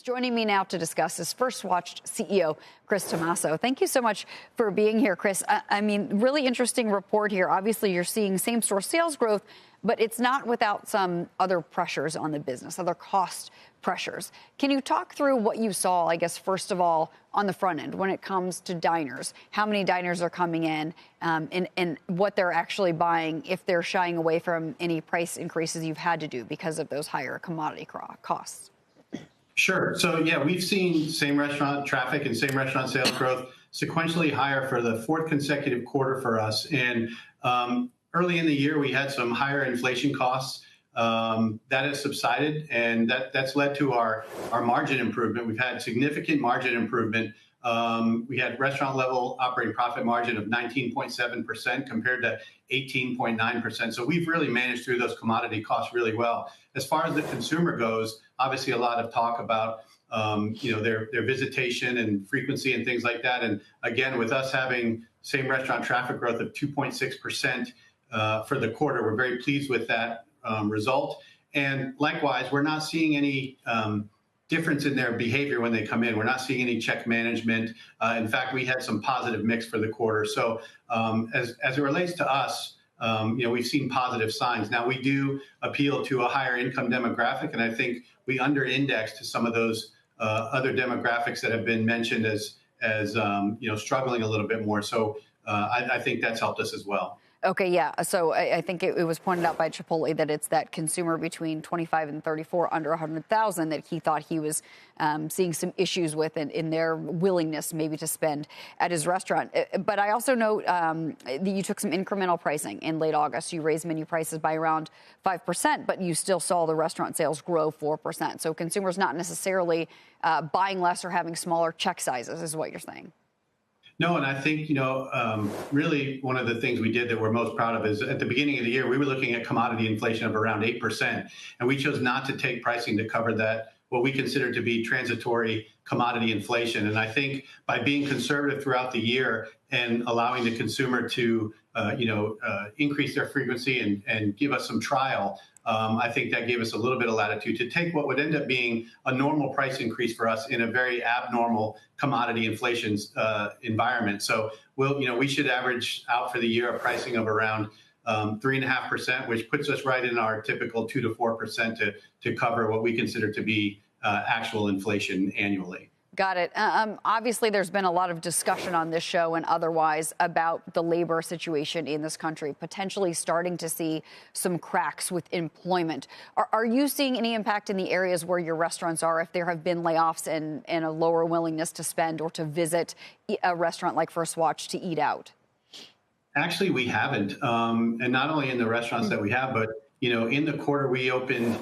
Joining me now to discuss is First Watch CEO Chris Tomasso. Thank you so much for being here, Chris. I mean, really interesting report here. Obviously, you're seeing same-store sales growth, but it's not without some other pressures on the business, other cost pressures. Can you talk through what you saw, I guess, first of all, on the front end when it comes to diners? How many diners are coming in and what they're actually buying if they're shying away from any price increases you've had to do because of those higher commodity costs? Sure. So, yeah, we've seen same restaurant traffic and same restaurant sales growth sequentially higher for the fourth consecutive quarter for us. And early in the year, we had some higher inflation costs. That has subsided, and that's led to our margin improvement. We've had significant margin improvement. We had restaurant level operating profit margin of 19.7% compared to 18.9%. So we've really managed through those commodity costs really well. As far as the consumer goes, obviously a lot of talk about their visitation and frequency and things like that. And again, with us having same restaurant traffic growth of 2.6% for the quarter, we're very pleased with that result. And likewise, we're not seeing any difference in their behavior when they come in. We're not seeing any check management. In fact, we had some positive mix for the quarter. So as it relates to us, we've seen positive signs. Now, we do appeal to a higher income demographic, and I think we under-index to some of those other demographics that have been mentioned as struggling a little bit more. So I think that's helped us as well. Okay, yeah. So I think it was pointed out by Chipotle that it's that consumer between 25 and 34 under 100,000 that he thought he was seeing some issues with in their willingness maybe to spend at his restaurant. But I also know that you took some incremental pricing in late August. You raised menu prices by around 5%, but you still saw the restaurant sales grow 4%. So consumers not necessarily buying less or having smaller check sizes is what you're saying. No, and I think, really one of the things we did that we're most proud of is at the beginning of the year, we were looking at commodity inflation of around 8%, and we chose not to take pricing to cover that, what we consider to be transitory commodity inflation. And I think by being conservative throughout the year and allowing the consumer to, increase their frequency and give us some trial, I think that gave us a little bit of latitude to take what would end up being a normal price increase for us in a very abnormal commodity inflation environment. So we should average out for the year a pricing of around 3.5%, which puts us right in our typical 2 to 4% to cover what we consider to be actual inflation annually. Got it. Obviously, there's been a lot of discussion on this show and otherwise about the labor situation in this country, potentially starting to see some cracks with employment. Are you seeing any impact in the areas where your restaurants are, if there have been layoffs and a lower willingness to spend or to visit a restaurant like First Watch to eat out? Actually, we haven't. And not only in the restaurants that we have, but, in the quarter we opened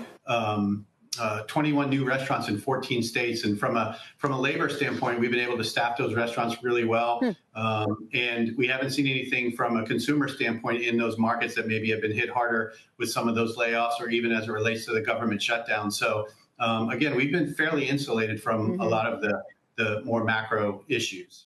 21 new restaurants in 14 states. And from a labor standpoint, we've been able to staff those restaurants really well. And we haven't seen anything from a consumer standpoint in those markets that maybe have been hit harder with some of those layoffs or even as it relates to the government shutdown. So, again, we've been fairly insulated from a lot of the more macro issues.